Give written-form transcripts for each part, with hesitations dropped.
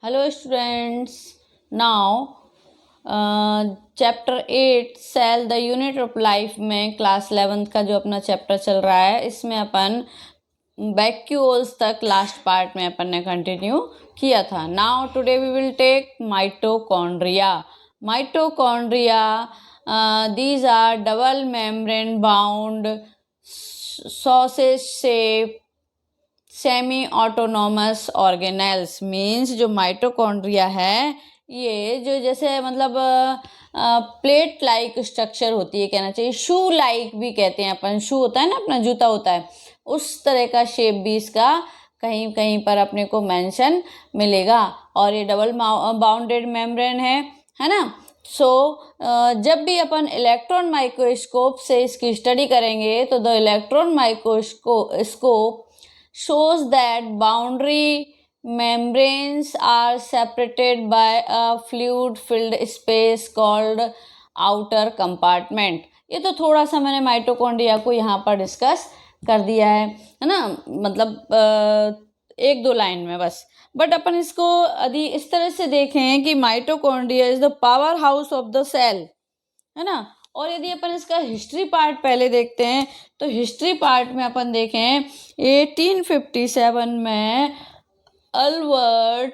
Hello students, now chapter 8 cell the unit of life में class 11th का जो अपना चैप्टर चल रहा है, इसमें अपन वैक्यूल्स तक लास्ट पार्ट में अपन ने कंटिन्यू किया था। Now today we will take mitochondria. These are double membrane bound sausage shape semi autonomous organelles. Means जो माइटोकॉन्ड्रिया है ये जो जैसे मतलब प्लेट लाइक स्ट्रक्चर होती है, कहना चाहिए शू लाइक भी कहते हैं अपन। शू होता है ना, अपना जूता होता है, उस तरह का शेप भी इसका कहीं कहीं पर अपने को मेंशन मिलेगा। और ये डबल बाउंडेड मेम्ब्रेन है ना। जब भी अपन इलेक्ट्रॉन माइक्रोस्कोप से इसकी स्टडी करेंगे तो the electron microscope shows that boundary membranes are separated by a fluid filled space called outer compartment। ये तो थोड़ा सा मैंने माइटोकॉन्ड्रिया को यहाँ पर डिस्कस कर दिया है ना, मतलब एक दो लाइन में बस। बट अपन इसको यदि इस तरह से देखें कि mitochondria is the power house of the cell, है ना। और यदि अपन इसका हिस्ट्री पार्ट पहले देखते हैं तो हिस्ट्री पार्ट में अपन देखें 1857 में अल्बर्ट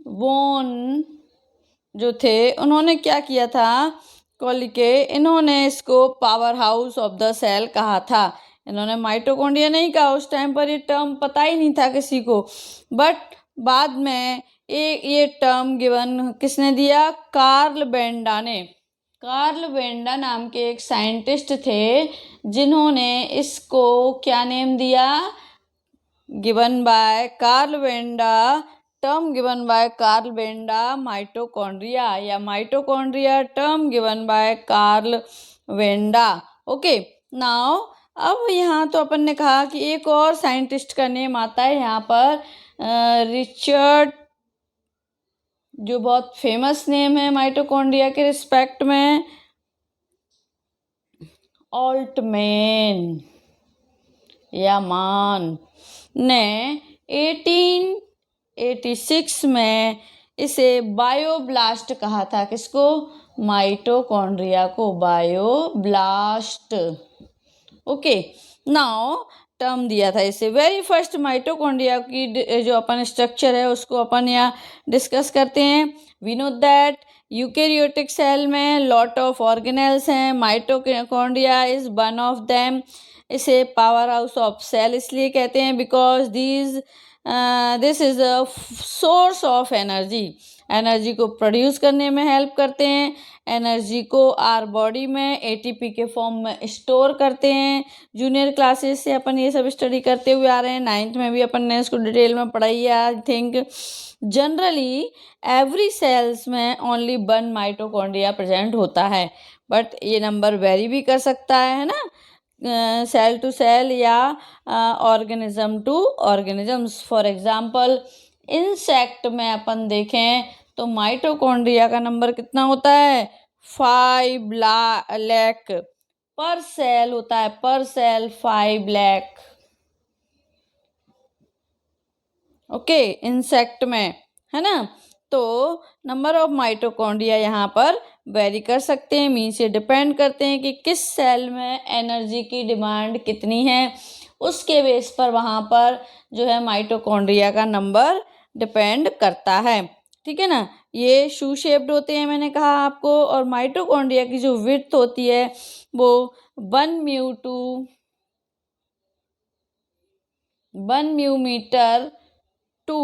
वोन जो थे, उन्होंने क्या किया था, इन्होंने इसको power house of the cell कहा था। इन्होंने माइटोकॉन्ड्रिया नहीं कहा, उस टाइम पर ये टर्म पता ही नहीं था किसी को। बट बाद में ये टर्म गिवन किसने दिया, कार्ल बेंडा ने। कार्ल बेंडा नाम के एक साइंटिस्ट थे जिन्होंने इसको क्या नेम दिया, given by Carl Benda, term given by Carl Benda mitochondria, या mitochondria term given by Carl Benda. Okay, now अब यहाँ तो अपन ने कहा कि एक और साइंटिस्ट का नेम आता है यहाँ पर, रिचर्ड, जो बहुत फेमस नेम है माइटोकॉन्ड्रिया के रिस्पेक्ट में, ऑल्टमैन या मान ने 1886 में इसे बायोब्लास्ट कहा था। किसको, माइटोकॉन्ड्रिया को, बायोब्लास्ट। ओके, नाउ टर्म दिया था इसे। वेरी फर्स्ट माइटोकॉन्ड्रिया की जो अपन स्ट्रक्चर है उसको अपन यहाँ डिस्कस करते हैं। We know that eukaryotic cell में लॉट ऑफ ऑर्गेनेल्स हैं, mitochondria is one of them. इसे पावर हाउस ऑफ सेल इसलिए कहते हैं because this is a source of energy को प्रोड्यूस करने में हेल्प करते हैं। एनर्जी को आर बॉडी में एटीपी के फॉर्म में स्टोर करते हैं। जूनियर क्लासेस से अपन ये सब स्टडी करते हुए आ रहे हैं, 9th में भी अपन ने इसको डिटेल में पढ़ाई है। I think generally every cells में ओनली 1 माइटोकॉन्ड्रिया प्रेजेंट होता है, बट ये नंबर वेरी भी कर सकता है ना, सेल टू सेल या organism to organisms. For example insect में अपन देखें तो माइटोकॉन्ड्रिया का नंबर कितना होता है, 5 लाख पर सेल होता है, पर सेल 5 लाख। ओके, इंसेक्ट में, है ना। तो नंबर ऑफ माइटोकॉन्ड्रिया यहाँ पर वेरी कर सकते हैं, मीन्स ये डिपेंड करते हैं कि किस सेल में एनर्जी की डिमांड कितनी है, उसके बेस पर वहाँ पर जो है माइटोकॉन्ड्रिया का नंबर डिपेंड करता है। ठीक है ना। ये शू शेप्ड होते हैं मैंने कहा आपको, और माइटोकॉन्ड्रिया की जो विड्थ होती है वो 1 mu metre to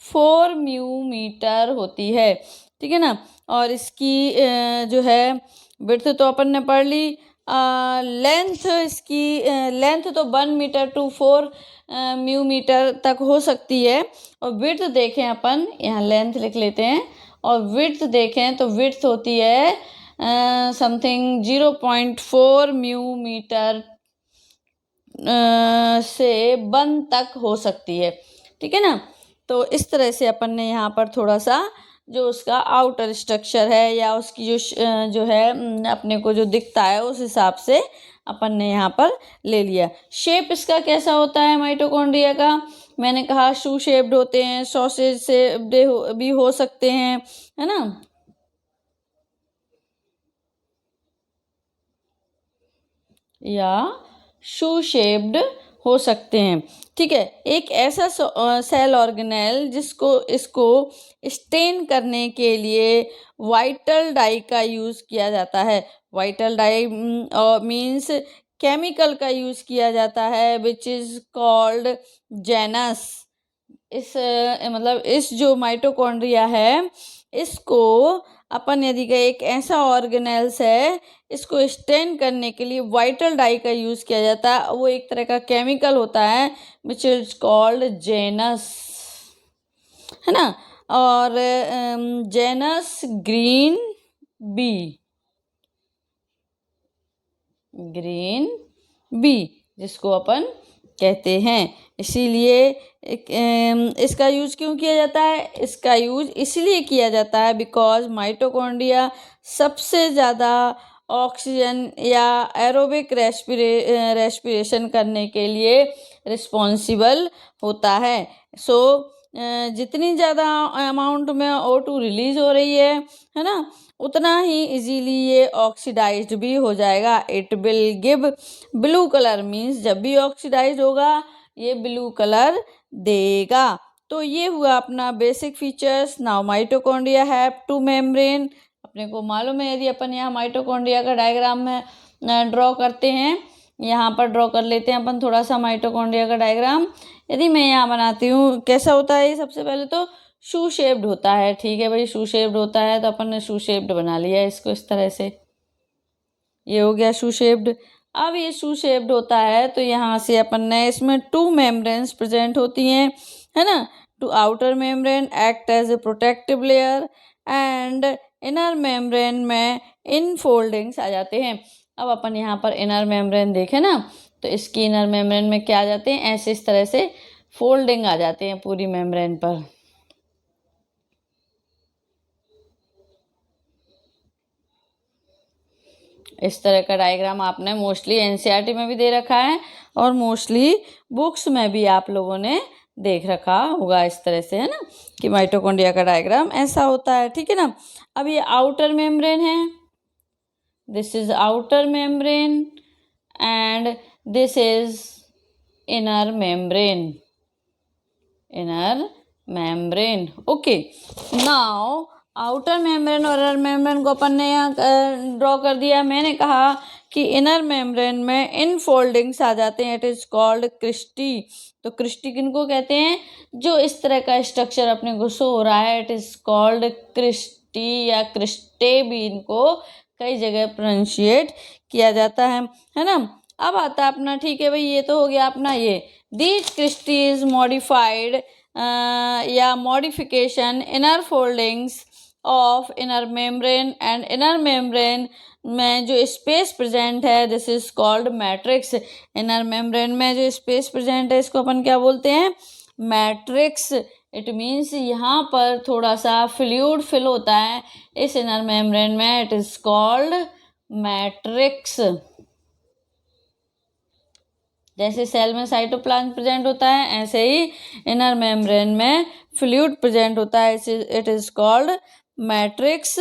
4 mu metre होती है। ठीक है ना। और इसकी जो है विड्थ तो अपन ने पढ़ ली, लेंथ इसकी लेंथ तो 1 मीटर टू 4 म्यू मीटर तक हो सकती है। और विड्थ देखें अपन, यहाँ लेंथ लिख लेते हैं, और विड्थ देखें तो विड्थ होती है समथिंग 0.4 म्यू मीटर से 1 तक हो सकती है। ठीक है ना। तो इस तरह से अपन ने यहाँ पर थोड़ा सा जो उसका आउटर स्ट्रक्चर है या उसकी जो है अपने को जो दिखता है उस हिसाब से अपन ने यहाँ पर ले लिया। शेप इसका कैसा होता है माइटोकॉन्ड्रिया का? मैंने कहा शू शेप्ड होते हैं, सॉसेज शेप्ड भी हो सकते हैं, है ना। या शू शेप्ड हो सकते हैं, ठीक है। एक ऐसा सेल ऑर्गेनेल इसको स्टेन करने के लिए वाइटल डाई का यूज़ किया जाता है। वाइटल डाई मीन्स केमिकल का यूज़ किया जाता है विच इज़ कॉल्ड जेनस। मतलब इस जो माइटोकॉन्ड्रिया है इसको अपन यदि का एक ऐसा ऑर्गेनेल्स है, इसको स्टेन करने के लिए वाइटल डाई का यूज़ किया जाता है। वो एक तरह का केमिकल होता है विच इज कॉल्ड जेनस, है ना। और जेनस ग्रीन बी जिसको अपन कहते हैं। इसीलिए इसका यूज क्यों किया जाता है? इसका यूज इसलिए किया जाता है बिकॉज माइटोकॉन्ड्रिया सबसे ज़्यादा ऑक्सीजन या एरोबिक रेस्पिरेशन करने के लिए रिस्पॉन्सिबल होता है। सो जितनी ज़्यादा अमाउंट में O2 रिलीज हो रही है ना, उतना ही इजीली ये ऑक्सीडाइज्ड भी हो जाएगा। It will give blue colour, means जब भी ऑक्सीडाइज होगा ये ब्लू कलर देगा। तो ये हुआ अपना basic features. Now mitochondria have two membrane. अपने को मालूम है, यदि अपन यहाँ माइटोकॉन्ड्रिया का डायग्राम में ड्रॉ करते हैं, यहाँ पर ड्रॉ कर लेते हैं अपन थोड़ा सा माइटोकॉन्ड्रिया का डायग्राम। यदि मैं यहाँ बनाती हूँ, कैसा होता है ये? सबसे पहले तो शू शेप्ड होता है, ठीक है भाई, शू शेप्ड होता है तो अपन ने शू शेप्ड बना लिया इसको इस तरह से, ये हो गया शू शेप्ड। अब ये शू शेप्ड होता है तो यहाँ से अपन ने इसमें 2 मेम्ब्रेन्स प्रेजेंट होती हैं, है ना। Two outer membrane act as a protective layer and inner membrane में इन फोल्डिंग्स आ जाते हैं। अब अपन यहाँ पर इनर मेम्ब्रेन देखें ना, तो इसकी इनर मेम्ब्रेन में क्या आ जाते हैं? ऐसे इस तरह से फोल्डिंग आ जाते हैं पूरी मेम्ब्रेन पर। इस तरह का डायग्राम आपने मोस्टली एनसीईआरटी में भी दे रखा है और मोस्टली बुक्स में भी आप लोगों ने देख रखा होगा इस तरह से, है ना, कि माइटोकॉन्ड्रिया का डायग्राम ऐसा होता है, ठीक है ना। अब ये आउटर मेम्ब्रेन है, this is outer membrane and this is inner membrane, okay. Now outer membrane और इनर मेम्ब्रेन को अपन ने यहाँ ड्रॉ कर दिया। मैंने कहा कि इनर मेम्ब्रेन में इन फोल्डिंग्स आ जाते हैं, इट इज कॉल्ड क्रिस्टी। तो क्रिस्टी किनको कहते हैं? जो इस तरह का स्ट्रक्चर अपने को शो हो रहा है, इट इज कॉल्ड क्रिस्टी या क्रिस्टे भी इनको कई जगह प्रोनाउंशिएट किया जाता है ना। अब आता है अपना, ठीक है भाई, ये तो हो गया अपना ये दीज क्रिस्टी इज मॉडिफाइड या modification inner foldings of inner membrane and inner membrane में जो स्पेस प्रेजेंट है this is called matrix. Inner membrane में जो स्पेस प्रेजेंट है इसको अपन क्या बोलते हैं? मैट्रिक्स। इट मीन्स यहाँ पर थोड़ा सा फ्लूइड फिल होता है इस इनर मेम्ब्रेन में, इट इज कॉल्ड मैट्रिक्स। जैसे सेल में साइटोप्लाज्म प्रेजेंट होता है, ऐसे ही इनर मेम्ब्रेन में फ्लूइड प्रेजेंट होता है, it is called matrix.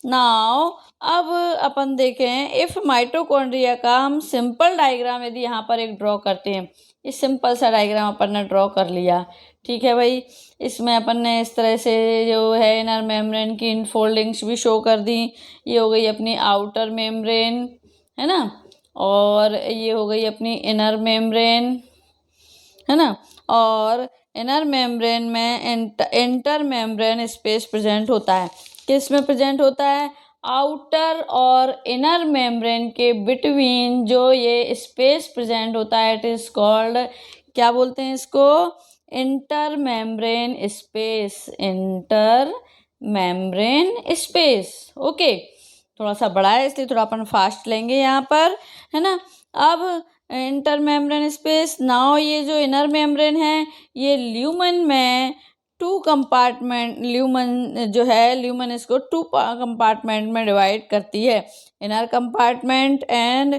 Now अब अपन देखें इफ माइटोकॉन्ड्रिया का हम सिंपल डायग्राम यदि यहाँ पर एक ड्रॉ करते हैं, इस सिंपल सा डायग्राम अपन ने ड्रॉ कर लिया, ठीक है भाई। इसमें अपन ने इस तरह से जो है इनर मेम्ब्रेन की इनफोल्डिंग्स भी शो कर दी। ये हो गई अपनी आउटर मेम्ब्रेन, है ना, और ये हो गई अपनी इनर मेम्ब्रेन, है ना। और इनर मेम्ब्रेन में इंटर मेम्ब्रेन स्पेस प्रेजेंट होता है। किस में प्रेजेंट होता है? आउटर और इनर मेम्ब्रेन के बिटवीन जो ये स्पेस प्रेजेंट होता है, इट इज कॉल्ड, क्या बोलते हैं इसको? Inter membrane space, inter membrane space, okay. थोड़ा सा बड़ा है इसलिए थोड़ा अपन फास्ट लेंगे यहाँ पर, है ना। अब इंटर मेम्ब्रेन स्पेस, नाउ ये जो इनर मेम्ब्रेन है ये ल्यूमन में 2 कंपार्टमेंट, ल्यूमन जो है ल्यूमन इसको 2 कंपार्टमेंट में डिवाइड करती है, इनर कंपार्टमेंट एंड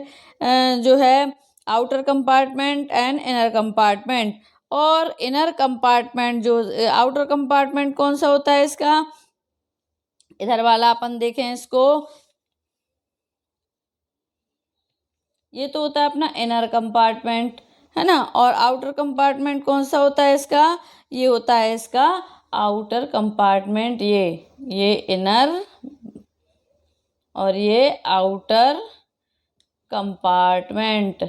जो है outer compartment and inner compartment. और इनर कंपार्टमेंट जो आउटर कंपार्टमेंट कौन सा होता है इसका, इधर वाला अपन देखें इसको, ये तो होता है अपना इनर कंपार्टमेंट, है ना। और आउटर कंपार्टमेंट कौन सा होता है इसका, ये होता है इसका आउटर कंपार्टमेंट, ये इनर और ये आउटर कंपार्टमेंट।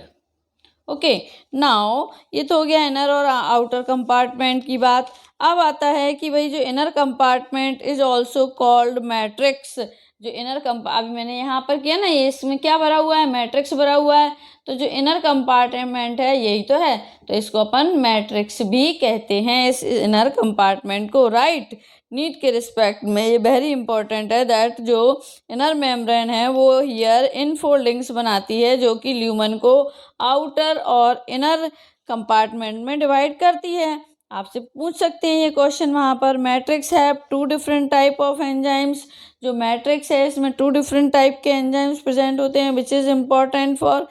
ओके, नाउ ये तो हो गया इनर और आउटर कंपार्टमेंट की बात। अब आता है कि भाई जो inner compartment is also called matrix. जो इनर अभी मैंने यहाँ पर किया ना, ये इसमें क्या भरा हुआ है, मैट्रिक्स भरा हुआ है। तो जो इनर कंपार्टमेंट है यही तो है, तो इसको अपन मैट्रिक्स भी कहते हैं इस इनर कंपार्टमेंट को, राइट। नीट के रिस्पेक्ट में ये वेरी इंपॉर्टेंट है दैट जो इनर मेम्ब्रेन है वो हियर इन फोल्डिंग्स बनाती है, जो कि ल्यूमन को आउटर और इनर कंपार्टमेंट में डिवाइड करती है। आपसे पूछ सकते हैं ये क्वेश्चन वहाँ पर, मैट्रिक्स है 2 डिफरेंट टाइप ऑफ एंजाइम्स। जो मैट्रिक्स है इसमें 2 डिफरेंट टाइप के एंजाइम्स प्रेजेंट होते हैं which is important for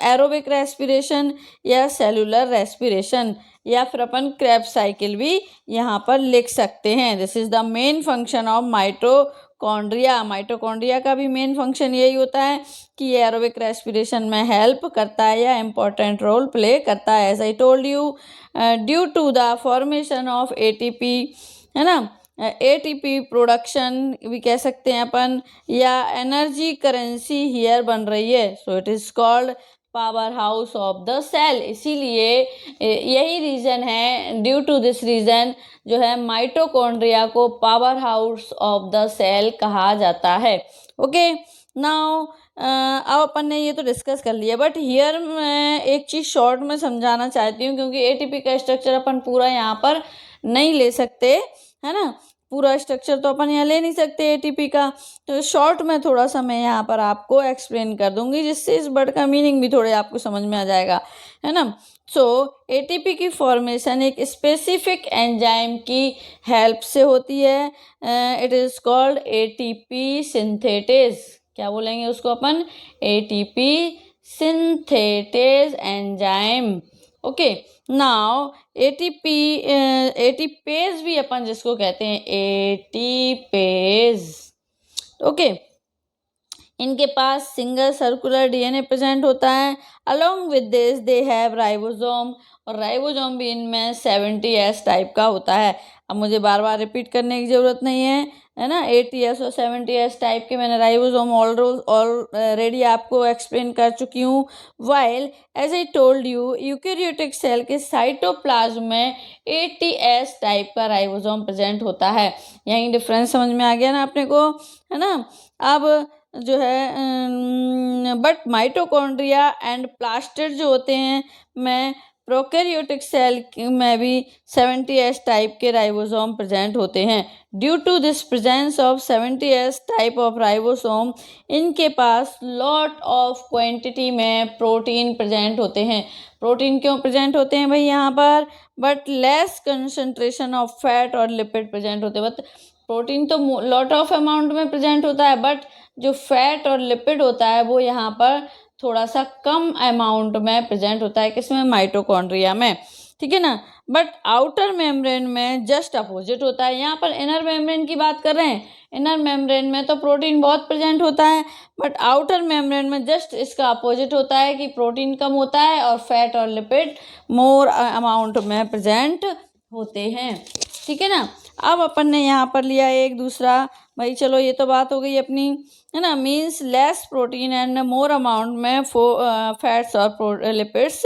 aerobic respiration या सेलुलर रेस्पिरेशन, या फिर अपन क्रेब्स साइकिल भी यहाँ पर लिख सकते हैं। This is the main function of mitochondria. Mitochondria का भी मेन फंक्शन यही होता है कि ये एरोबिक रेस्पिरेशन में हेल्प करता है या इम्पोर्टेंट रोल प्ले करता है। As I told you, due to the formation of ATP, है ना, एटीपी प्रोडक्शन भी कह सकते हैं अपन, या एनर्जी करेंसी हियर बन रही है, so it is called power house of the cell. इसीलिए यही रीज़न है, ड्यू टू दिस रीज़न जो है माइटोकॉन्ड्रिया को power house of the cell कहा जाता है। ओके, नाउ अब अपन ने ये तो डिस्कस कर लिया, बट हियर मैं एक चीज़ शॉर्ट में समझाना चाहती हूँ, क्योंकि एटीपी का स्ट्रक्चर अपन पूरा यहाँ पर नहीं ले सकते, है ना। पूरा स्ट्रक्चर तो अपन यहाँ ले नहीं सकते एटीपी का, तो शॉर्ट में थोड़ा सा मैं यहाँ पर आपको एक्सप्लेन कर दूंगी, जिससे इस वर्ड का मीनिंग भी थोड़े आपको समझ में आ जाएगा, है ना। सो एटीपी की फॉर्मेशन एक स्पेसिफिक एंजाइम की हेल्प से होती है। It is called ATP synthetase. क्या बोलेंगे उसको अपन, ATP synthetase enzyme. Okay, now ATPase भी अपन जिसको कहते हैं, एटीपेज। ओके, इनके पास सिंगल सर्कुलर डीएनए प्रेजेंट होता है। Along with this they have ribosome, और राइबोसोम भी इनमें 70S टाइप का होता है। अब मुझे बार बार रिपीट करने की ज़रूरत नहीं है ना। 80S और 70S टाइप के मैंने राइबोसोम ऑलरेडी आपको एक्सप्लेन कर चुकी हूँ। While as I told you, eukaryotic cell के साइटोप्लाज्म में 80S टाइप का राइबोसोम प्रेजेंट होता है। यही डिफरेंस समझ में आ गया ना अपने को, है ना। अब जो है बट माइटोकॉन्ड्रिया एंड प्लास्टिड जो होते हैं में प्रोकैरियोटिक सेल में भी 70S टाइप के राइबोसोम प्रेजेंट होते हैं। Due to this presence of 70S type of ribosome, इनके पास लॉट ऑफ क्वांटिटी में प्रोटीन प्रेजेंट होते हैं। प्रोटीन क्यों प्रेजेंट होते हैं भाई यहाँ पर, but less concentration of fat और लिपिड प्रेजेंट होते हैं। बट प्रोटीन तो लॉट ऑफ अमाउंट में प्रेजेंट होता है, बट जो फैट और लिपिड होता है वो यहाँ पर थोड़ा सा कम अमाउंट में प्रेजेंट होता है, किसमें, माइटोकॉन्ड्रिया में, ठीक है ना। बट आउटर मेम्ब्रेन में जस्ट अपोजिट होता है। यहाँ पर इनर मेम्ब्रेन की बात कर रहे हैं, इनर मेम्ब्रेन में तो प्रोटीन बहुत प्रेजेंट होता है, बट आउटर मेम्ब्रेन में जस्ट इसका अपोजिट होता है कि प्रोटीन कम होता है और फैट और लिपिड मोर अमाउंट में प्रेजेंट होते हैं, ठीक है ना। अब अपन ने यहाँ पर लिया एक दूसरा, भाई चलो ये तो बात हो गई अपनी, है ना, means less protein and more amount में फैट्स और लिपिड्स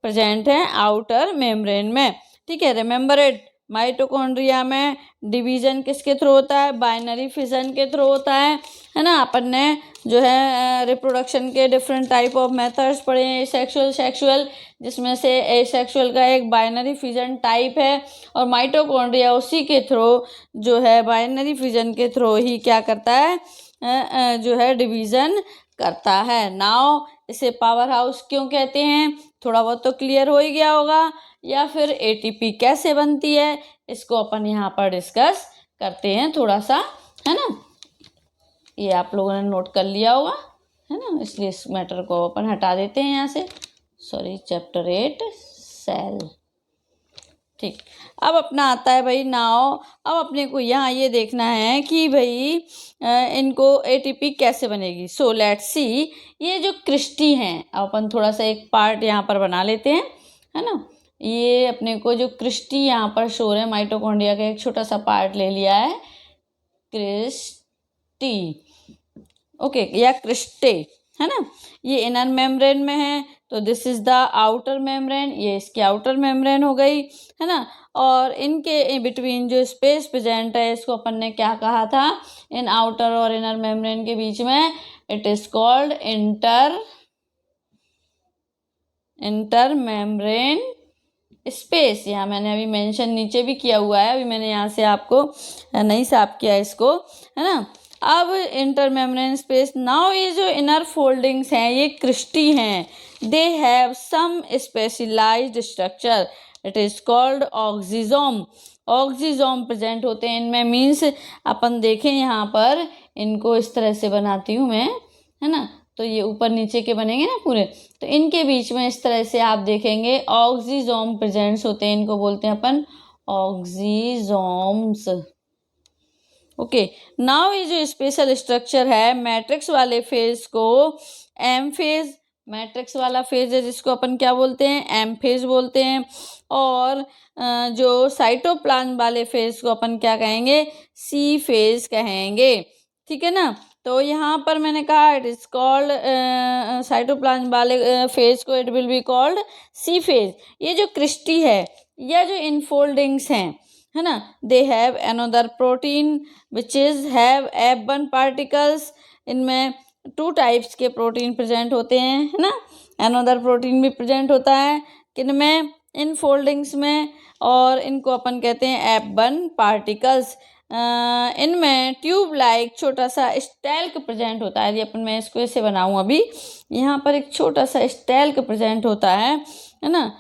प्रेजेंट हैं आउटर मेम्ब्रेन में, ठीक है। रिमेंबर इट, माइटोकॉन्ड्रिया में डिवीजन किसके थ्रू होता है, बाइनरी फिजन के थ्रू होता है ना। अपन ने जो है रिप्रोडक्शन के डिफरेंट टाइप ऑफ मेथड्स पढ़े हैं, सेक्सुअल, सेक्सुअल, जिसमें से एसेक्सुअल का एक बाइनरी फिजन टाइप है, और माइटोकॉन्ड्रिया उसी के थ्रू जो है बाइनरी फिजन के थ्रू ही क्या करता है, जो है डिवीज़न करता है। नाउ इसे पावर हाउस क्यों कहते हैं, थोड़ा बहुत तो क्लियर हो ही गया होगा। या फिर एटीपी कैसे बनती है, इसको अपन यहाँ पर डिस्कस करते हैं थोड़ा सा, है ना। ये आप लोगों ने नोट कर लिया होगा, है ना, इसलिए इस मैटर को अपन हटा देते हैं यहाँ से। Sorry, chapter 8 cell. ठीक, अब अपना आता है भाई नाउ। अब अपने को यहाँ ये देखना है कि भाई इनको एटीपी कैसे बनेगी। सो लेट्स सी, ये जो क्रिस्टी हैं, अब अपन थोड़ा सा एक पार्ट यहाँ पर बना लेते हैं, है ना। ये अपने को जो क्रिस्टी यहाँ पर शो है, माइटोकॉन्ड्रिया का एक छोटा सा पार्ट ले लिया है, क्रिस्टी, ओके, या क्रिस्टे, है ना। ये इनर मेम्ब्रेन में है, तो this is the outer membrane, ये इसकी आउटर मेम्ब्रेन हो गई, है ना। और इनके बिटवीन जो स्पेस प्रेजेंट है, इसको अपन ने क्या कहा था, इन आउटर और इनर मेम्ब्रेन के बीच में, it is called inter membrane space. यहाँ मैंने अभी मेंशन नीचे भी किया हुआ है, अभी मैंने यहाँ से आपको नहीं साफ किया इसको, है ना। अब इंटर मेम्ब्रेन स्पेस, नाउ ये जो इनर फोल्डिंग्स हैं, ये क्रिस्टी हैं, they have some specialised structure, it is called oxysome. Oxysome present होते हैं इनमें, मीन्स अपन देखें यहाँ पर, इनको इस तरह से बनाती हूँ मैं, है ना, तो ये ऊपर नीचे के बनेंगे ना पूरे, तो इनके बीच में इस तरह से आप देखेंगे ऑक्सीजोम प्रेजेंट्स होते हैं, इनको बोलते हैं अपन ऑक्सीजोम्स। ओके, नाउ ये जो स्पेशल स्ट्रक्चर है, मैट्रिक्स वाले फेज को एम फेज, मैट्रिक्स वाला फेज है जिसको अपन क्या बोलते हैं, एम फेज बोलते हैं, और जो साइटोप्लाज्म वाले फेज को अपन क्या कहेंगे, सी फेज कहेंगे, ठीक है ना। तो यहाँ पर मैंने कहा इट इज कॉल्ड, साइटोप्लाज्म वाले फेज को it will be called C phase. ये जो क्रिस्टी है, या जो इनफोल्डिंग्स हैं, है ना, they have another protein which is have F1 particles. इनमें 2 टाइप्स के प्रोटीन प्रेजेंट होते हैं, है ना। अनदर प्रोटीन भी प्रेजेंट होता है किनमें, इन फोल्डिंग्स में, और इनको अपन कहते हैं F1 पार्टिकल्स। इनमें ट्यूब लाइक छोटा सा स्टैल्क प्रेजेंट होता है। यदि अपन मैं इसको ऐसे बनाऊं, अभी यहाँ पर एक छोटा सा स्टैल्क प्रेजेंट होता है ना,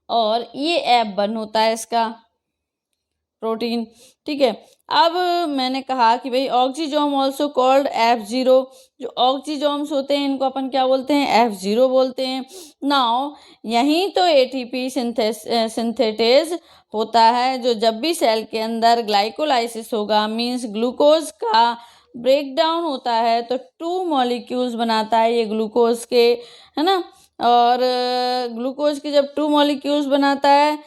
और ये F1 होता है इसका प्रोटीन, ठीक है। अब मैंने कहा कि भाई ऑक्सीजोम ऑल्सो कॉल्ड F0, जो ऑक्सीजोम्स होते हैं इनको अपन क्या बोलते हैं, F0 बोलते हैं। नाउ यहीं तो एटीपी सिंथेटेज होता है, जो जब भी सेल के अंदर ग्लाइकोलाइसिस होगा, मींस ग्लूकोज का ब्रेक डाउन होता है, तो 2 मॉलिक्यूल्स बनाता है ये ग्लूकोज के, है ना। और ग्लूकोज के जब 2 मॉलिक्यूल्स बनाता है,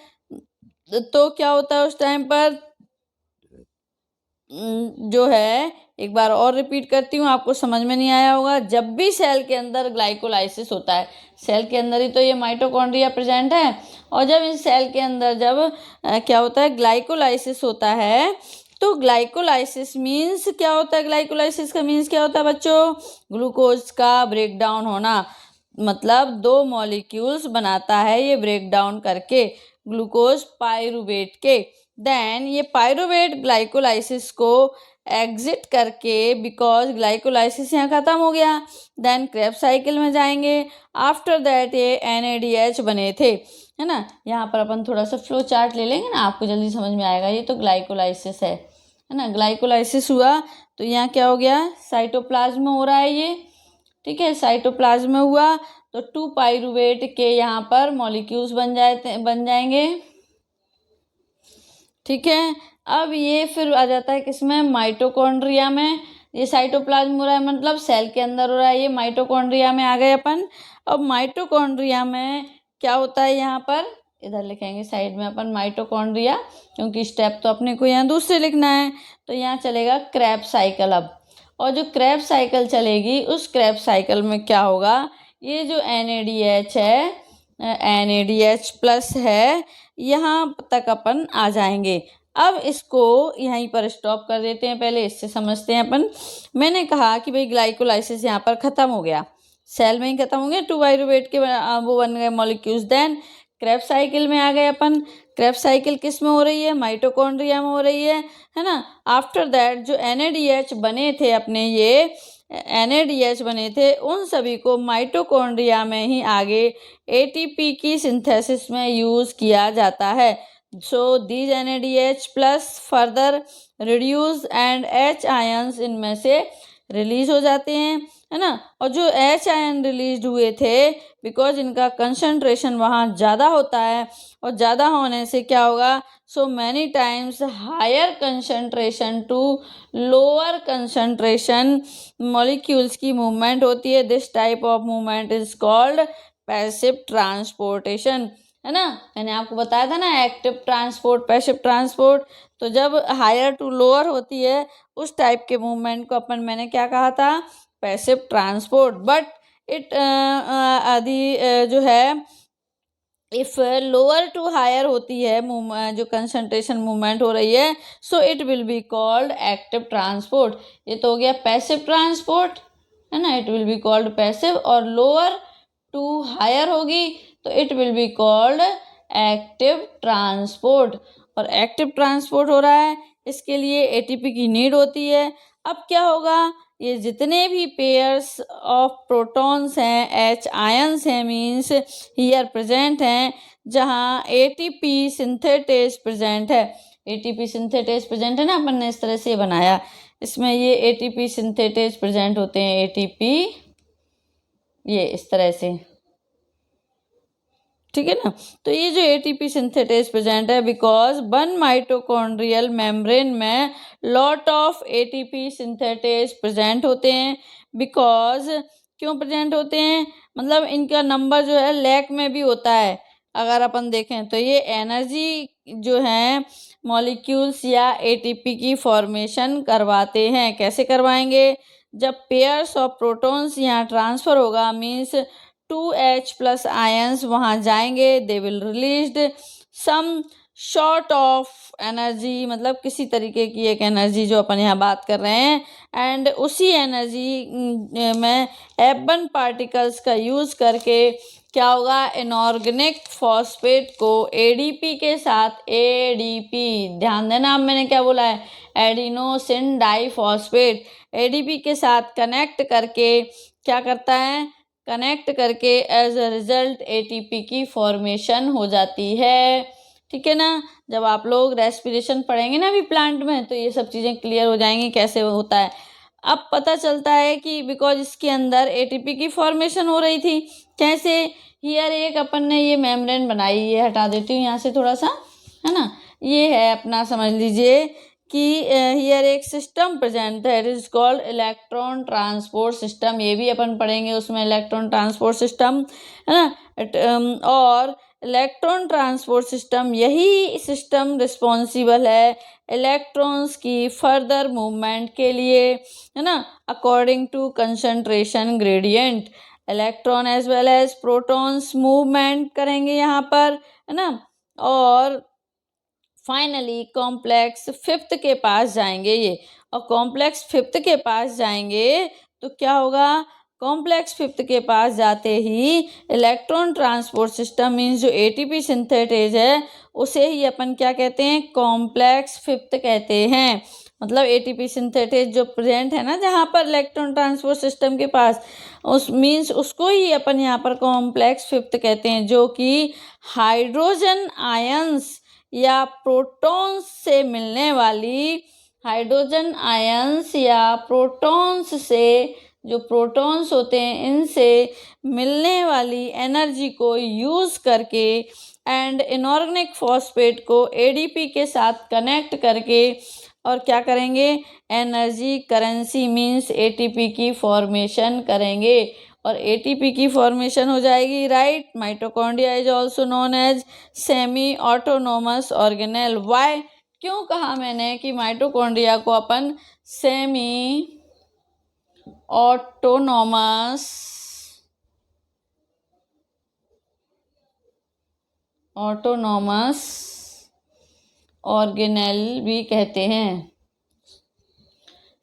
तो क्या होता है उस टाइम पर, जो है, एक बार और रिपीट करती हूँ, आपको समझ में नहीं आया होगा। जब भी सेल के अंदर ग्लाइकोलाइसिस होता है, सेल के अंदर ही तो ये माइटोकॉन्ड्रिया प्रेजेंट है, और जब इस सेल के अंदर जब क्या होता है, ग्लाइकोलाइसिस होता है, तो ग्लाइकोलाइसिस मीन्स क्या होता है, ग्लाइकोलाइसिस का मीन्स क्या होता है बच्चों, ग्लूकोज का ब्रेक डाउन होना, मतलब 2 मॉलिक्यूल्स बनाता है ये ब्रेक डाउन करके ग्लूकोज पाइरूवेट के। देन ये पाइरूवेट ग्लाइकोलाइसिस को एग्जिट करके, बिकॉज ग्लाइकोलाइसिस यहाँ ख़त्म हो गया, देन क्रेब्स साइकिल में जाएंगे। आफ्टर दैट ये NADH बने थे, है ना। यहाँ पर अपन थोड़ा सा फ्लो चार्ट ले लेंगे ना, आपको जल्दी समझ में आएगा। ये तो ग्लाइकोलाइसिस है ना, ग्लाइकोलाइसिस हुआ तो यहाँ क्या हो गया, साइटोप्लाज्म में हो रहा है ये, ठीक है, साइटोप्लाज्म में हुआ तो 2 पाइरूवेट के यहाँ पर मॉलिक्यूल्स बन जाएंगे, ठीक है। अब ये फिर आ जाता है किसमें, माइटोकॉन्ड्रिया में। ये साइटोप्लाज्म हो रहा है, मतलब सेल के अंदर हो रहा है, ये माइटोकॉन्ड्रिया में आ गए अपन। अब माइटोकॉन्ड्रिया में क्या होता है, यहाँ पर इधर लिखेंगे साइड में अपन माइटोकॉन्ड्रिया, क्योंकि स्टेप तो अपने को यहाँ दूसरे लिखना है, तो यहाँ चलेगा क्रेब्स साइकिल। अब और जो क्रेब्स साइकिल चलेगी, उस क्रेब्स साइकिल में क्या होगा, ये जो NADH है, NADH प्लस है, यहाँ तक अपन आ जाएंगे। अब इसको यहीं पर स्टॉप कर देते हैं, पहले इससे समझते हैं अपन। मैंने कहा कि भाई ग्लाइकोलाइसिस यहाँ पर ख़त्म हो गया, सेल में ही ख़त्म हो गया, 2 पाइरूवेट के वो बन गए मॉलिक्यूल्स। देन क्रेब्स साइकिल में आ गए अपन। क्रेब्स साइकिल किस में हो रही है, माइटोकॉन्ड्रिया में हो रही है ना। आफ्टर दैट जो NADH बने थे अपने, ये NADH बने थे, उन सभी को माइटोकॉन्ड्रिया में ही आगे ATP की सिंथेसिस में यूज़ किया जाता है। So these NADH plus further reduce and H ions इनमें से रिलीज हो जाते हैं, है ना। और जो H आयन रिलीज हुए थे, बिकॉज इनका कंसंट्रेशन वहाँ ज़्यादा होता है, और ज़्यादा होने से क्या होगा, so many times higher concentration to lower concentration molecules की मूवमेंट होती है। This type of movement is called passive transportation, है ना। मैंने आपको बताया था ना, एक्टिव ट्रांसपोर्ट, पैसिव ट्रांसपोर्ट। तो जब हायर टू लोअर होती है उस टाइप के मूवमेंट को अपन, मैंने क्या कहा था, पैसिव ट्रांसपोर्ट। बट इट आदि जो है, इफ लोअर टू हायर होती है जो कंसंट्रेशन मूवमेंट हो रही है, so it will be called active transport. ये तो हो गया पैसिव ट्रांसपोर्ट, है ना, it will be called passive. और लोअर टू हायर होगी तो it will be called active transport. और एक्टिव ट्रांसपोर्ट हो रहा है, इसके लिए एटीपी की नीड होती है। अब क्या होगा, ये जितने भी पेयर्स ऑफ प्रोटॉन्स हैं, एच आयंस हैं, मीन्स हियर प्रेजेंट हैं, जहाँ एटीपी सिंथेटेज प्रेजेंट है। एटीपी सिंथेटेज प्रेजेंट है ना, अपन ने इस तरह से बनाया, इसमें ये एटीपी सिंथेटेज प्रेजेंट होते हैं। एटीपी ये इस तरह से, ठीक है ना। तो ये जो एटीपी सिंथेटेज प्रेजेंट है, बिकॉज वन माइटोकॉन्ड्रियल मेम्ब्रेन में lot of ATP synthetase present होते हैं। बिकॉज क्यों प्रेजेंट होते हैं, मतलब इनका नंबर जो है लैक में भी होता है। अगर अपन देखें तो ये एनर्जी जो है मॉलिक्यूल्स या एटीपी की फॉर्मेशन करवाते हैं। कैसे करवाएंगे, जब पेयर्स ऑफ प्रोटॉन्स यहाँ ट्रांसफर होगा, मीन्स 2H प्लस आयंस वहाँ जाएंगे, they will released some sort of energy, मतलब किसी तरीके की एक एनर्जी जो अपन यहाँ बात कर रहे हैं। एंड उसी एनर्जी में F1 पार्टिकल्स का यूज़ करके क्या होगा, इनऑर्गेनिक फॉस्फेट को एडीपी के साथ, एडीपी ध्यान देना, अब मैंने क्या बोला है, एडिनोसिन डाइफॉस्फेट, एडीपी के साथ कनेक्ट करके क्या करता है, कनेक्ट करके एज अ रिजल्ट एटीपी की फॉर्मेशन हो जाती है। ठीक है ना। जब आप लोग रेस्पिरेशन पढ़ेंगे ना अभी प्लांट में, तो ये सब चीज़ें क्लियर हो जाएंगी कैसे होता है। अब पता चलता है कि बिकॉज इसके अंदर एटीपी की फॉर्मेशन हो रही थी। कैसे, हियर एक अपन ने ये मेम्ब्रेन बनाई, ये हटा देती हूँ यहाँ से थोड़ा सा, है ना। ये है अपना, समझ लीजिए कि हियर एक सिस्टम प्रेजेंट है, it is called electron transport system. ये भी अपन पढ़ेंगे उसमें, इलेक्ट्रॉन ट्रांसपोर्ट सिस्टम, है ना। और इलेक्ट्रॉन ट्रांसपोर्ट सिस्टम, यही सिस्टम रिस्पॉन्सिबल है इलेक्ट्रॉन्स की फर्दर मूवमेंट के लिए, है ना, according to concentration gradient. Electron as well as protons movement करेंगे यहाँ पर, है ना। और फाइनली कॉम्प्लेक्स फिफ्थ के पास जाएंगे ये, और कॉम्प्लेक्स फिफ्थ के पास जाएंगे तो क्या होगा, कॉम्प्लेक्स फिफ्थ के पास जाते ही इलेक्ट्रॉन ट्रांसपोर्ट सिस्टम मीन्स जो एटीपी सिंथेटेज है उसे ही अपन क्या कहते हैं, कॉम्प्लेक्स फिफ्थ कहते हैं। मतलब एटीपी सिंथेटेज जो प्रेजेंट है ना जहाँ पर इलेक्ट्रॉन ट्रांसपोर्ट सिस्टम के पास, उस मीन्स उसको ही अपन यहाँ पर कॉम्प्लेक्स फिफ्थ कहते हैं, जो कि हाइड्रोजन आयंस या प्रोटॉन्स से मिलने वाली, हाइड्रोजन आयंस या प्रोटॉन्स से, जो प्रोटॉन्स होते हैं इनसे मिलने वाली एनर्जी को यूज़ करके एंड इनऑर्गेनिक फॉस्फेट को एडीपी के साथ कनेक्ट करके और क्या करेंगे, एनर्जी करेंसी मीन्स एटीपी की फॉर्मेशन करेंगे। और एटीपी की फॉर्मेशन हो जाएगी, right. Mitochondria is also known as semi autonomous organelle. Why, क्यों कहा मैंने कि माइटोकॉन्ड्रिया को अपन सेमी ऑटोनोमस ऑर्गेनेल भी कहते हैं।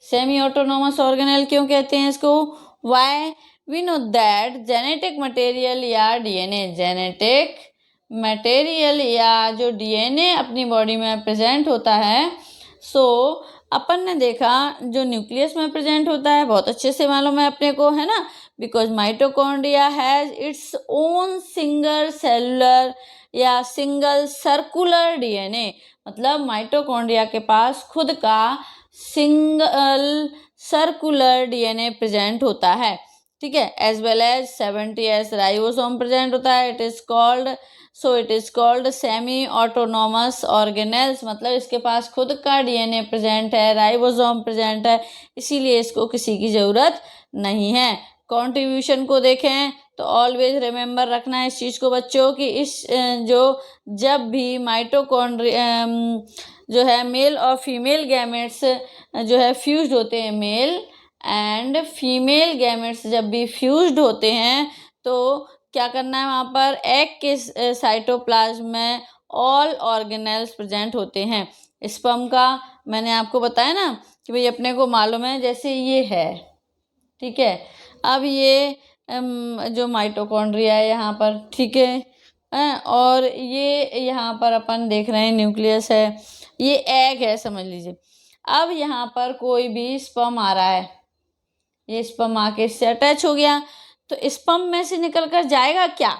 सेमी ऑटोनोमस ऑर्गेनेल क्यों कहते हैं इसको, why, we know that genetic material या डीएनए, जेनेटिक मटेरियल या जो डीएनए अपनी बॉडी में प्रेजेंट होता है, सो अपन ने देखा जो न्यूक्लियस में प्रेजेंट होता है, बहुत अच्छे से मालूम है अपने को, है ना। Because mitochondria has its own single cellular या सिंगल सर्कुलर डीएनए, मतलब माइटोकॉन्ड्रिया के पास खुद का सिंगल सर्कुलर डीएनए प्रेजेंट होता है, ठीक है, as well as 70s ribosome present होता है। It is called semi autonomous organelles, मतलब इसके पास खुद का डीएनए प्रेजेंट है, राइबोसोम प्रेजेंट है, इसीलिए इसको किसी की ज़रूरत नहीं है। कंट्रीब्यूशन को देखें तो ऑलवेज रिमेंबर रखना है इस चीज़ को बच्चों कि जब भी माइटोकॉन्ड्रिया जो है मेल और फीमेल गैमेट्स जो है फ्यूज्ड होते हैं, मेल एंड फीमेल गैमेट्स जब भी फ्यूज्ड होते हैं तो क्या करना है, वहाँ पर एग के साइटोप्लाज्म में ऑल ऑर्गेनेल्स प्रेजेंट होते हैं। स्पर्म का मैंने आपको बताया ना कि भाई अपने को मालूम है, जैसे ये है, ठीक है। अब ये जो माइटोकॉन्ड्रिया है यहाँ पर, ठीक है, और ये यहाँ पर अपन देख रहे हैं न्यूक्लियस है, ये एग है समझ लीजिए। अब यहाँ पर कोई भी स्पर्म आ रहा है, ये स्पर्म आके इससे अटैच हो गया, तो स्पर्म में से निकल कर जाएगा क्या,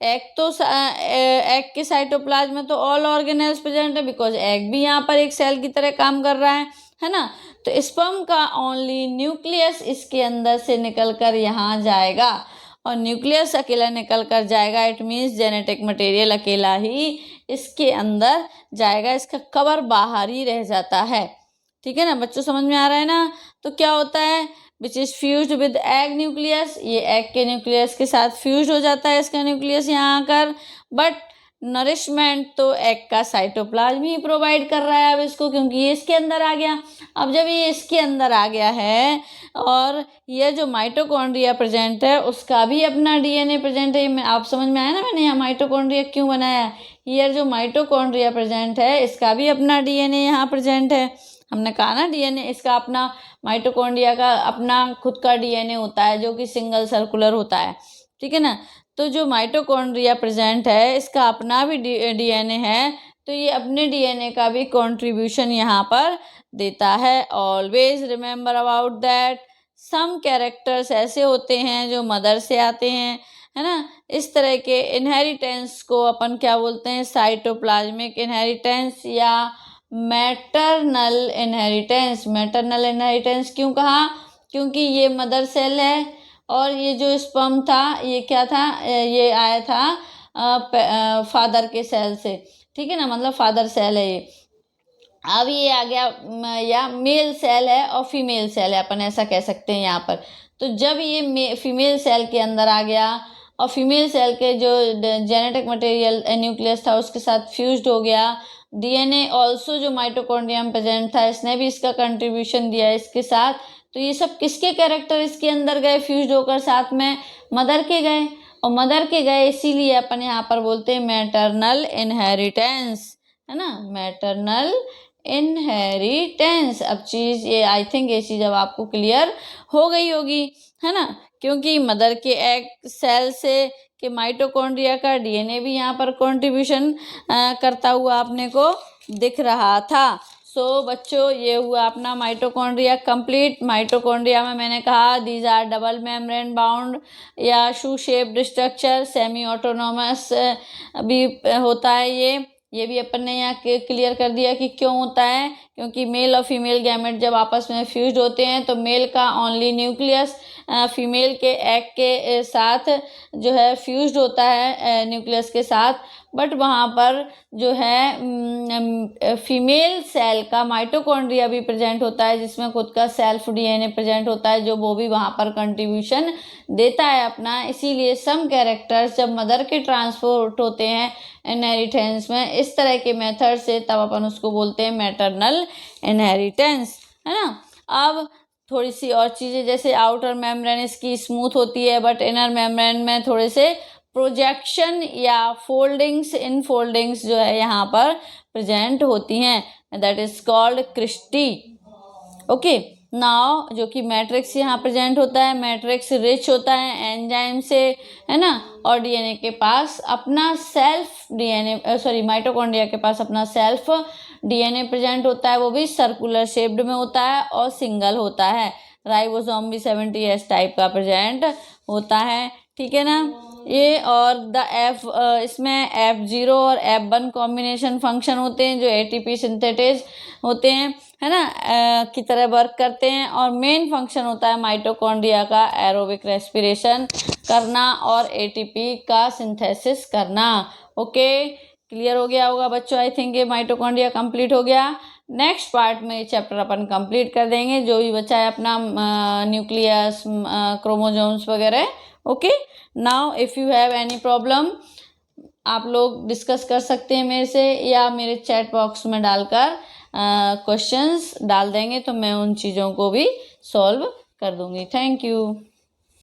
एग के साइटोप्लाज्म में तो ऑल ऑर्गेनेल्स प्रेजेंट है, बिकॉज एग भी यहाँ पर एक सेल की तरह काम कर रहा है ना। तो स्पर्म का ओनली न्यूक्लियस इसके अंदर से निकल कर यहाँ जाएगा, और न्यूक्लियस अकेला निकल कर जाएगा, इट मीन्स जेनेटिक मटेरियल अकेला ही इसके अंदर जाएगा, इसका कवर बाहर ही रह जाता है, ठीक है ना बच्चों, समझ में आ रहा है ना। तो क्या होता है, which is fused with egg nucleus, ये एग के न्यूक्लियस के साथ फ्यूज हो जाता है इसका न्यूक्लियस यहाँ आकर, बट नरिशमेंट तो एग का साइटोप्लाज्म ही प्रोवाइड कर रहा है अब इसको, क्योंकि ये इसके अंदर आ गया। अब जब ये इसके अंदर आ गया है और ये जो माइटोकॉन्ड्रिया प्रेजेंट है उसका भी अपना डीएनए प्रेजेंट है, आप समझ में आया ना मैंने यहाँ माइटोकॉन्ड्रिया क्यों बनाया, ये जो माइटोकॉन्ड्रिया प्रेजेंट है इसका भी अपना डीएनए यहाँ प्रेजेंट है। हमने कहा ना डीएनए इसका अपना, माइटोकॉन्ड्रिया का अपना खुद का डीएनए होता है जो कि सिंगल सर्कुलर होता है, ठीक है ना। तो जो माइटोकॉन्ड्रिया प्रेजेंट है इसका अपना भी डीएनए है, तो ये अपने डीएनए का भी कंट्रीब्यूशन यहाँ पर देता है। Always remember about that some characters ऐसे होते हैं जो मदर से आते हैं, है ना। इस तरह के इनहेरिटेंस को अपन क्या बोलते हैं, साइटोप्लाज्मिक इनहेरिटेंस या मैटरनल इनहेरिटेंस। मैटरनल इनहेरिटेंस क्यों कहा, क्योंकि ये मदर सेल है और ये जो स्पर्म था ये क्या था, ये आया था फादर के सेल से, ठीक है ना, मतलब फादर सेल है ये। अब ये आ गया या मेल सेल है और फीमेल सेल है, अपन ऐसा कह सकते हैं यहाँ पर। तो जब ये फीमेल सेल के अंदर आ गया और फीमेल सेल के जो जेनेटिक मटेरियल न्यूक्लियस था उसके साथ फ्यूज्ड हो गया, डीएनए ऑल्सो जो माइटोकॉन्ड्रियम प्रेजेंट था इसने भी इसका कंट्रीब्यूशन दिया इसके साथ। तो ये सब किसके कैरेक्टर इसके अंदर गए फ्यूज्ड होकर, साथ में मदर के गए, और मदर के गए इसीलिए अपन यहाँ पर बोलते हैं मैटरनल इनहेरिटेंस, है ना, मैटरनल इनहेरिटेंस। अब चीज़ ये आई थिंक ये चीज़ अब आपको क्लियर हो गई होगी, है ना, क्योंकि मदर के एग सेल से कि माइटोकॉन्ड्रिया का डीएनए भी यहाँ पर कंट्रीब्यूशन करता हुआ आपने को दिख रहा था। सो बच्चों ये हुआ अपना माइटोकॉन्ड्रिया कंप्लीट। माइटोकॉन्ड्रिया में मैंने कहा these are double membrane bound या shoe shaped structure, semi autonomous भी होता है ये भी अपन ने यहाँ क्लियर कर दिया कि क्यों होता है, क्योंकि मेल और फीमेल गैमेट जब आपस में फ्यूज्ड होते हैं तो मेल का ओनली न्यूक्लियस फीमेल के एग के साथ जो है फ्यूज्ड होता है न्यूक्लियस के साथ, बट वहाँ पर जो है फीमेल सेल का माइटोकॉन्ड्रिया भी प्रेजेंट होता है जिसमें खुद का सेल्फ डीएनए प्रेजेंट होता है, जो वो भी वहाँ पर कंट्रीब्यूशन देता है अपना। इसीलिए सम कैरेक्टर्स जब मदर के ट्रांसपोर्ट होते हैं इनहेरिटेंस में इस तरह के मेथड से, तब अपन उसको बोलते हैं मैटरनल इनहेरिटेंस, है ना। अब थोड़ी सी और चीज़ें, जैसे आउटर मेम्ब्रेन इसकी स्मूथ होती है बट इनर मेम्ब्रेन में थोड़े से प्रोजेक्शन या फोल्डिंग्स इनफोल्डिंग्स जो है यहाँ पर प्रेजेंट होती हैं, that is called cristae. Okay, now जो कि मैट्रिक्स यहाँ प्रेजेंट होता है, मैट्रिक्स रिच होता है एंजाइम से, है ना, और डीएनए के पास अपना सेल्फ डीएनए माइटोकॉन्ड्रिया के पास अपना सेल्फ डीएनए प्रेजेंट होता है, वो भी सर्कुलर शेप्ड में होता है और सिंगल होता है। राइबोसोम भी 70S टाइप का प्रेजेंट होता है, ठीक है ना। ये और द एफ इसमें F0 और F1 कॉम्बिनेशन फंक्शन होते हैं जो ATP सिंथेटेज होते हैं, है ना, की तरह वर्क करते हैं। और मेन फंक्शन होता है माइटोकॉन्ड्रिया का एरोबिक रेस्पिरेशन करना और ATP का सिंथेसिस करना। ओके, क्लियर हो गया होगा बच्चों, आई थिंक ये माइटोकॉन्ड्रिया कंप्लीट हो गया। नेक्स्ट पार्ट में ये चैप्टर अपन कंप्लीट कर देंगे, जो भी बचा है अपना न्यूक्लियस, क्रोमोसोम्स वगैरह। Okay, now if you have any problem आप लोग डिस्कस कर सकते हैं मेरे से, या मेरे चैट बॉक्स में डालकर क्वेश्चंस डाल देंगे तो मैं उन चीज़ों को भी सॉल्व कर दूंगी। Thank you.